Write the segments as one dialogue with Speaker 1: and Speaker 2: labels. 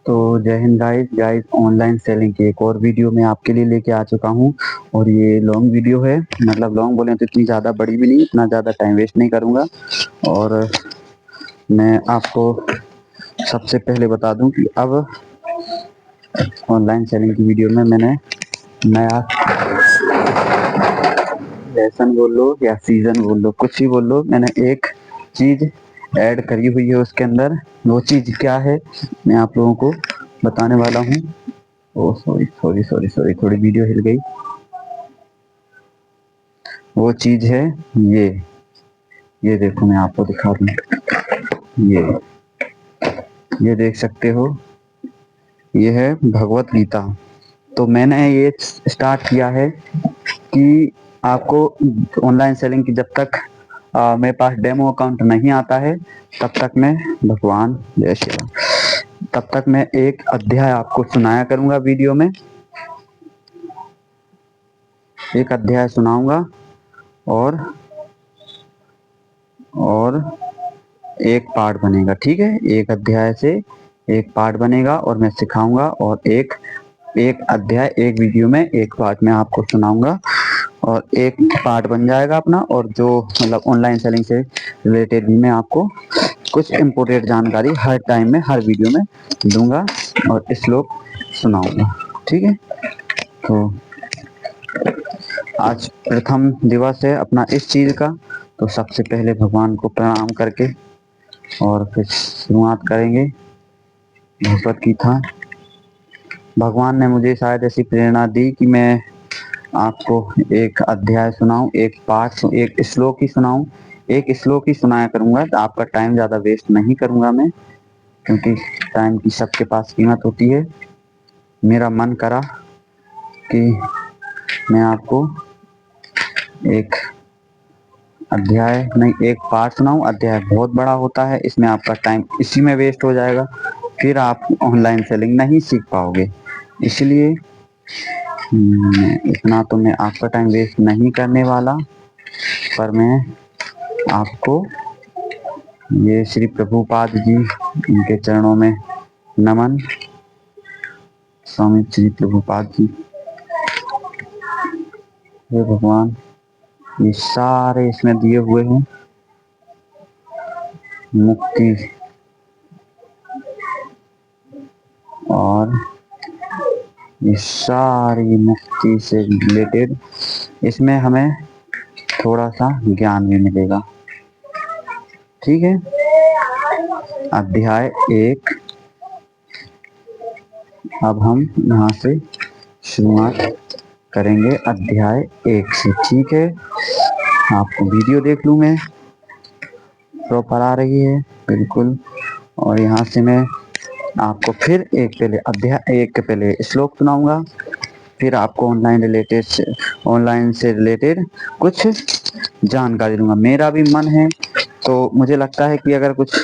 Speaker 1: तो जय Hind guys online selling की एक और वीडियो मैं आपके लिए लेके आ चुका हूँ। और ये लॉन्ग वीडियो है, मतलब लॉन्ग बोले तो इतनी ज़्यादा बड़ी भी नहीं, इतना ज़्यादा टाइम वेस्ट नहीं करूँगा। और मैं आपको सबसे पहले बता दूं कि अब ऑनलाइन सेलिंग की वीडियो में मैंने नया लेसन बोल लो या सीजन बोल लो, कुछ भी बोल लो, मैंने एक चीज़ ऐड करी हुई है उसके अंदर। वो चीज़ क्या है मैं आप लोगों को बताने वाला हूँ। ओ सॉरी सॉरी सॉरी सॉरी, थोड़ी वीडियो हिल गई। वो चीज़ है ये देखो, मैं आपको दिखा दूँ। ये देख सकते हो, ये है भगवत गीता। तो मैंने ये स्टार्ट किया है कि आपको ऑनलाइन सेलिंग की जब तक मेरे पास डेमो अकाउंट नहीं आता है तब तक मैं भगवान जय श्री राम, तब तक मैं एक अध्याय आपको सुनाया करूंगा वीडियो में। एक अध्याय सुनाऊंगा और एक पार्ट बनेगा, ठीक है। एक अध्याय से एक पार्ट बनेगा और मैं सिखाऊंगा, और एक अध्याय एक वीडियो में एक पार्ट में आपको सुनाऊंगा और एक पार्ट बन जाएगा अपना। और जो मतलब ऑनलाइन सेलिंग से रिलेटेड भी मैं आपको कुछ इम्पोर्टेंट जानकारी हर टाइम में हर वीडियो में दूंगा और श्लोक सुनाऊंगा, ठीक है। तो आज प्रथम दिवस है अपना इस चीज़ का, तो सबसे पहले भगवान को प्रणाम करके और फिर शुरुआत करेंगे भगवत गीता। भगवान ने मुझे शायद ऐसी प्रेरणा दी कि मैं आपको एक अध्याय सुनाऊं, एक पाठ, एक श्लोक ही सुनाऊं। एक श्लोक ही सुनाया करूंगा, तो आपका टाइम ज़्यादा वेस्ट नहीं करूंगा मैं, क्योंकि टाइम की सबके पास कीमत होती है। मेरा मन करा कि मैं आपको एक अध्याय नहीं, एक पाठ सुनाऊं। अध्याय बहुत बड़ा होता है, इसमें आपका टाइम इसी में वेस्ट हो जाएगा, फिर आप ऑनलाइन सेलिंग नहीं सीख पाओगे। इसलिए इतना तो मैं आपका टाइम वेस्ट नहीं करने वाला, पर मैं आपको ये श्री प्रभुपाद जी, उनके चरणों में नमन। स्वामी श्री प्रभुपाद जी, हे भगवान, ये सारे इसमें दिए हुए हैं मुक्ति और ये सारी मुक्ति से रिलेटेड इसमें हमें थोड़ा सा ज्ञान भी मिलेगा, ठीक है। अध्याय एक, अब हम यहाँ से शुरुआत करेंगे अध्याय एक से, ठीक है। आपको वीडियो देख लूँ मैं, प्रॉपर आ रही है बिल्कुल। और यहाँ से मैं आपको फिर अध्याय एक के पहले श्लोक सुनाऊंगा, फिर आपको ऑनलाइन से रिलेटेड कुछ जानकारी दूंगा। मेरा भी मन है, तो मुझे लगता है कि अगर कुछ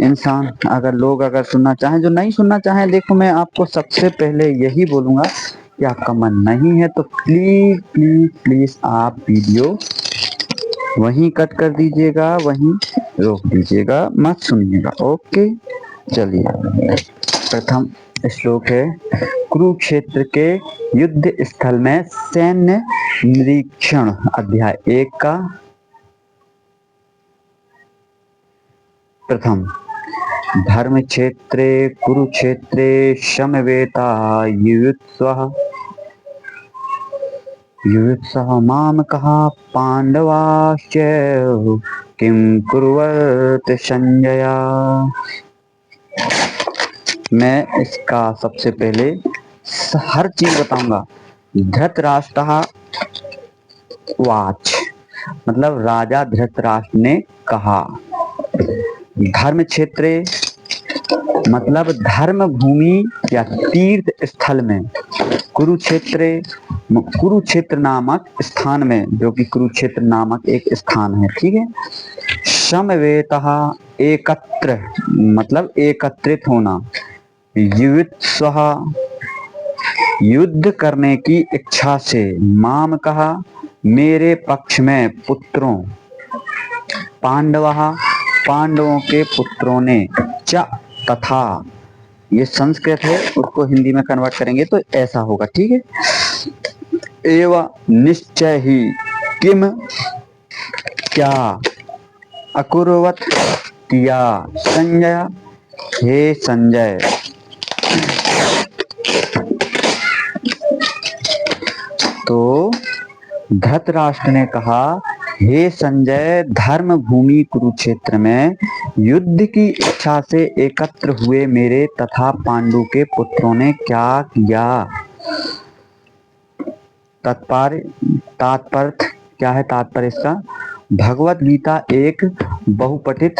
Speaker 1: इंसान, अगर लोग अगर सुनना चाहें, जो नहीं सुनना चाहें, देखो मैं आपको सबसे पहले यही बोलूँगा कि आपका मन नहीं है तो प्लीज़ प्लीज़ प्लीज़ आप वीडियो वहीं कट कर दीजिएगा, वहीं रोक दीजिएगा, मत सुनिएगा, ओके। चलिए, प्रथम श्लोक है कुरुक्षेत्र के युद्ध स्थल में सैन्य निरीक्षण, अध्याय एक का प्रथम। धर्म क्षेत्रे कुरुक्षेत्रे समवेता युयुत्सः मामकः पांडवाश्च किं कुर्वत संजय। मैं इसका सबसे पहले हर चीज बताऊंगा। धृतराष्ट्र वाच, मतलब राजा धृतराष्ट्र ने कहा। धर्म क्षेत्रे मतलब धर्म भूमि या तीर्थ स्थल में, कुरुक्षेत्र नामक स्थान में, जो कि कुरुक्षेत्र नामक एक स्थान है, ठीक है। समवेतः एकत्र मतलब एकत्रित होना, युयुत्सः युद्ध करने की इच्छा से, माम कहा मेरे पक्ष में, पुत्रों पांडवः पांडवों के पुत्रों ने, च तथा ये संस्कृत है, उसको हिंदी में कन्वर्ट करेंगे तो ऐसा होगा, ठीक है। एवं निश्चय ही किम क्या अकुर्वत किया संजय, हे संजय। तो धृतराष्ट्र ने कहा, हे संजय, धर्म भूमि कुरुक्षेत्र में युद्ध की इच्छा से एकत्र हुए मेरे तथा पांडु के पुत्रों ने क्या किया। तात्पर्य क्या है? तात्पर्य इसका, भगवत गीता एक बहुपठित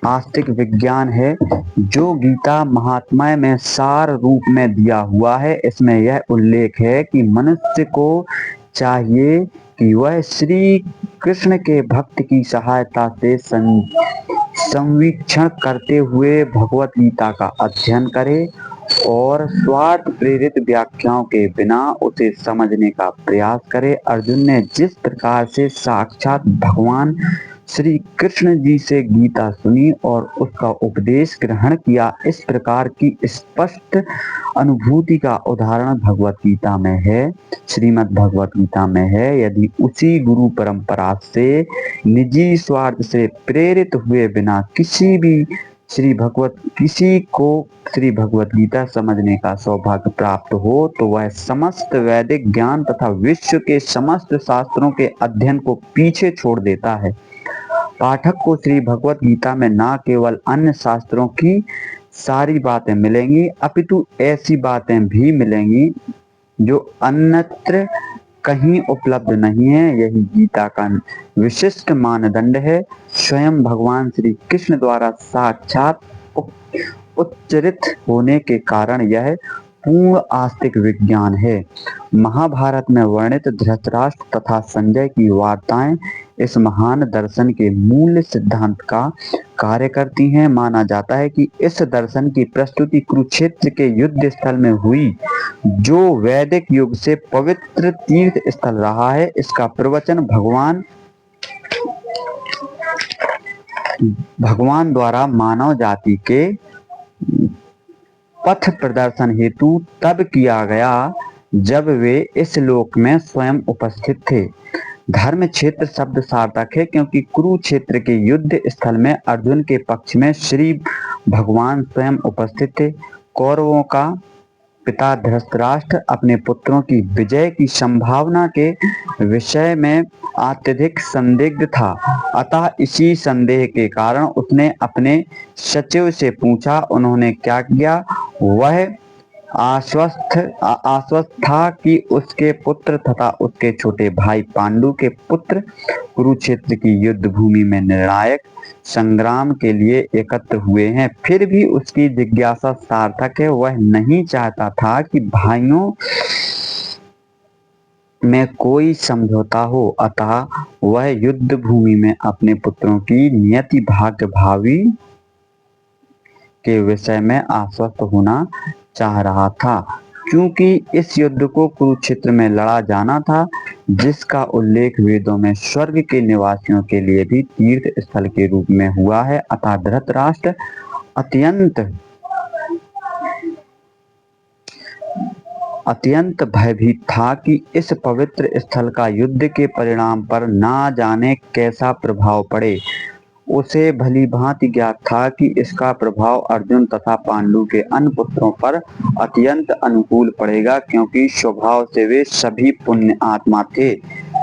Speaker 1: आस्तिक विज्ञान है जो गीता महात्म्य में सार रूप में दिया हुआ है। इसमें यह उल्लेख है कि मनुष्य को चाहिए कि वह श्री कृष्ण के भक्त की सहायता से संवीक्षण करते हुए भगवत गीता का अध्ययन करे और स्वार्थ प्रेरित व्याख्याओं के बिना उसे समझने का प्रयास करे। अर्जुन ने जिस प्रकार से साक्षात भगवान श्री कृष्ण जी से गीता सुनी और उसका उपदेश ग्रहण किया, इस प्रकार की स्पष्ट अनुभूति का उदाहरण भगवत गीता में है, श्रीमद् भगवत गीता में है। यदि उसी गुरु परंपरा से निजी स्वार्थ से प्रेरित हुए बिना किसी को श्री भगवत गीता समझने का सौभाग्य प्राप्त हो तो वह समस्त वैदिक ज्ञान तथा विश्व के समस्त शास्त्रों के अध्ययन को पीछे छोड़ देता है। पाठक को श्री भगवत गीता में न केवल अन्य शास्त्रों की सारी बातें मिलेंगी अपितु ऐसी बातें भी मिलेंगी जो अन्यत्र कहीं उपलब्ध नहीं है। यही गीता का विशिष्ट मानदंड है। स्वयं भगवान श्री कृष्ण द्वारा साक्षात उच्चरित होने के कारण यह पूर्ण आस्तिक विज्ञान है। महाभारत में वर्णित धृतराष्ट्र तथा संजय की वार्ताएं इस महान दर्शन के मूल सिद्धांत का कार्य करती हैं। माना जाता है कि इस दर्शन की प्रस्तुति कुरुक्षेत्र के युद्ध स्थल में हुई, जो वैदिक युग से पवित्र तीर्थ स्थल रहा है। इसका प्रवचन भगवान द्वारा मानव जाति के पथ प्रदर्शन हेतु तब किया गया जब वे इस लोक में स्वयं उपस्थित थे। धर्म क्षेत्र शब्द सार्थक है क्योंकि कुरुक्षेत्र के युद्ध स्थल में अर्जुन के पक्ष में श्री भगवान स्वयं उपस्थित थे। कौरवों का पिता धृतराष्ट्र अपने पुत्रों की विजय की संभावना के विषय में अत्यधिक संदिग्ध था, अतः इसी संदेह के कारण उसने अपने सचिव से पूछा। उन्होंने क्या किया? वह आश्वस्त था कि उसके पुत्र तथा उसके छोटे भाई पांडु के पुत्र कुरुक्षेत्र की युद्ध भूमि में निर्णायक संग्राम के लिए एकत्र हुए हैं। फिर भी उसकी जिज्ञासा सार्थक है। वह नहीं चाहता था कि भाइयों में कोई समझौता हो, अतः वह युद्ध भूमि में अपने पुत्रों की नियति भाग्य भावी के विषय में आश्वस्त होना चाह रहा था। क्योंकि इस युद्ध को कुरुक्षेत्र में लड़ा जाना था, जिसका उल्लेख वेदों में स्वर्ग के निवासियों के लिए भी तीर्थ स्थल के रूप में हुआ है, अतः धृतराष्ट्र अत्यंत भयभीत था कि इस पवित्र स्थल का युद्ध के परिणाम पर ना जाने कैसा प्रभाव पड़े। उसे भली भांति ज्ञात था कि इसका प्रभाव अर्जुन तथा पांडु के अन्य पुत्रों पर अत्यंत अनुकूल पड़ेगा, क्योंकि स्वभाव से वे सभी पुण्य आत्मा थे।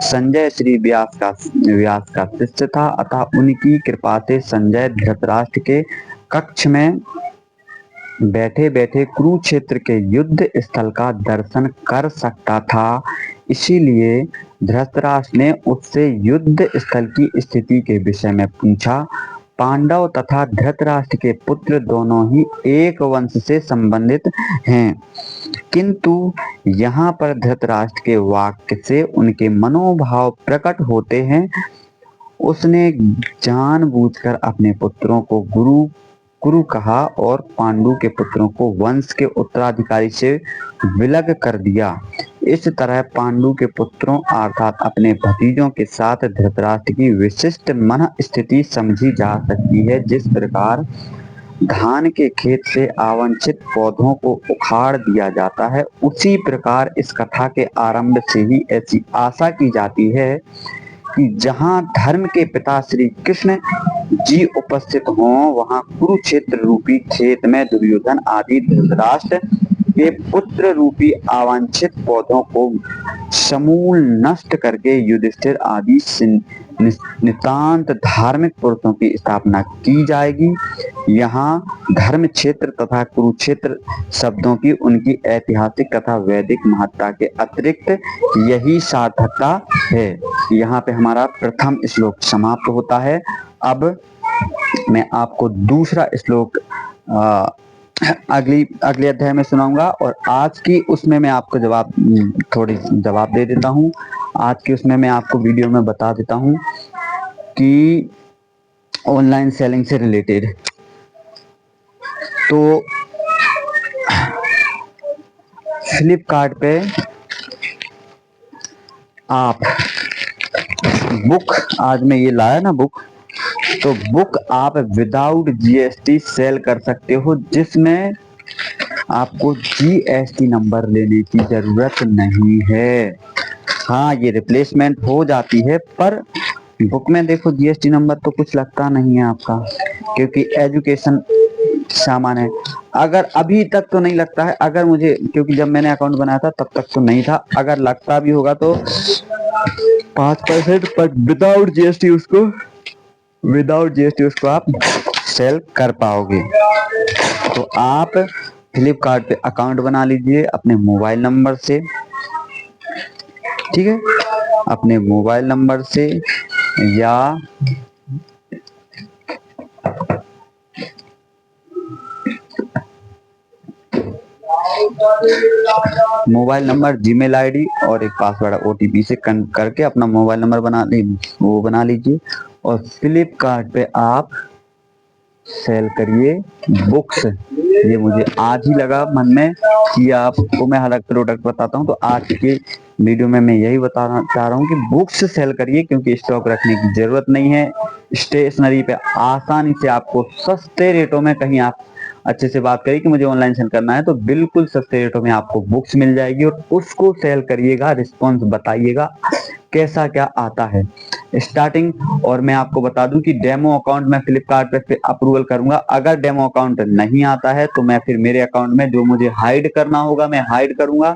Speaker 1: संजय श्री व्यास का शिष्य था, अतः उनकी कृपा से संजय धृतराष्ट्र के कक्ष में बैठे बैठे कुरुक्षेत्र के युद्ध स्थल का दर्शन कर सकता था। इसीलिए धृतराष्ट्र ने उससे युद्ध स्थल की स्थिति के विषय में पूछा। पांडव तथा धृतराष्ट्र के पुत्र दोनों ही एक वंश से संबंधित हैं, किंतु यहाँ पर धृतराष्ट्र के वाक्य से उनके मनोभाव प्रकट होते हैं। उसने जानबूझकर अपने पुत्रों को कुरु कहा और पांडु के पुत्रों को वंश के उत्तराधिकारी से विलग कर दिया। इस तरह पांडु के पुत्रों अर्थात अपने भतीजों के साथ धृतराष्ट्र की विशिष्ट मन स्थिति समझी जा सकती है। जिस प्रकार धान के खेत से अवांछित पौधों को उखाड़ दिया जाता है, उसी प्रकार इस कथा के आरंभ से ही ऐसी आशा की जाती है कि जहां धर्म के पिता श्री कृष्ण जी उपस्थित हों, वहां कुरुक्षेत्र रूपी खेत में दुर्योधन आदि धृतराष्ट्र के पुत्र रूपी अवांछित पौधों को समूल नष्ट करके युधिष्ठिर आदि नितांत धार्मिक पुरुषों की स्थापना की जाएगी। यहाँ धर्म क्षेत्र तथा कुरुक्षेत्र शब्दों की उनकी ऐतिहासिक तथा वैदिक महत्ता के अतिरिक्त यही सार्थकता है। यहाँ पे हमारा प्रथम श्लोक समाप्त होता है। अब मैं आपको दूसरा श्लोक अगले अध्याय में सुनाऊंगा, और आज की उसमें मैं आपको थोड़ी जवाब दे देता हूँ। आज की उसमें मैं आपको वीडियो में बता देता हूँ कि ऑनलाइन सेलिंग से रिलेटेड तो फ्लिपकार्ट पे आप बुक, आज मैं ये लाया ना बुक, तो बुक आप विदाउट जीएसटी सेल कर सकते हो, जिसमें आपको जीएसटी नंबर लेने की जरूरत नहीं है। हाँ, ये रिप्लेसमेंट हो जाती है, पर बुक में देखो जीएसटी नंबर तो कुछ लगता नहीं है आपका, क्योंकि एजुकेशन सामान है। अगर अभी तक तो नहीं लगता है, अगर मुझे, क्योंकि जब मैंने अकाउंट बनाया था तब तक तो नहीं था, अगर लगता भी होगा तो 5%, पर विदाउट जीएसटी उसको आप सेल कर पाओगे। तो आप फ्लिपकार्ट पे अकाउंट बना लीजिए अपने मोबाइल नंबर से, ठीक है, अपने मोबाइल नंबर से, या मोबाइल नंबर, जीमेल आईडी और एक पासवर्ड ओटीपी से करके अपना मोबाइल नंबर बना लीजिए, और फ्लिपकार्ट पे आप सेल करिए बुक्स। ये मुझे आज ही लगा मन में कि आपको मैं हर एक प्रोडक्ट बताता हूँ, तो आज के वीडियो में मैं यही बताना चाह रहा हूँ कि बुक्स सेल करिए, क्योंकि स्टॉक रखने की जरूरत नहीं है। स्टेशनरी पे आसानी से आपको सस्ते रेटों में, कहीं आप अच्छे से बात करिए कि मुझे ऑनलाइन सेल करना है, तो बिल्कुल सस्ते रेटों में आपको बुक्स मिल जाएगी, और उसको सेल करिएगा, रिस्पॉन्स बताइएगा कैसा क्या आता है स्टार्टिंग। और मैं आपको बता दूं कि डेमो अकाउंट मैं फ्लिपकार्ट पे अप्रूवल करूंगा। अगर डेमो अकाउंट नहीं आता है तो मैं फिर मेरे अकाउंट में जो मुझे हाइड करना होगा मैं हाइड करूंगा,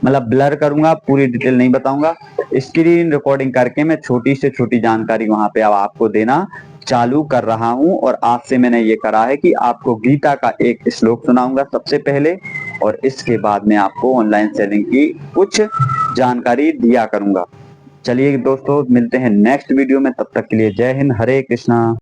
Speaker 1: मतलब ब्लर करूंगा, पूरी डिटेल नहीं बताऊंगा। स्क्रीन रिकॉर्डिंग करके मैं छोटी से छोटी जानकारी वहां पे अब आपको देना चालू कर रहा हूं। और आज से मैंने ये करा है कि आपको गीता का एक श्लोक सुनाऊंगा सबसे पहले, और इसके बाद में आपको ऑनलाइन सेलिंग की कुछ जानकारी दिया करूंगा। चलिए दोस्तों, मिलते हैं नेक्स्ट वीडियो में, तब तक के लिए जय हिंद, हरे कृष्णा।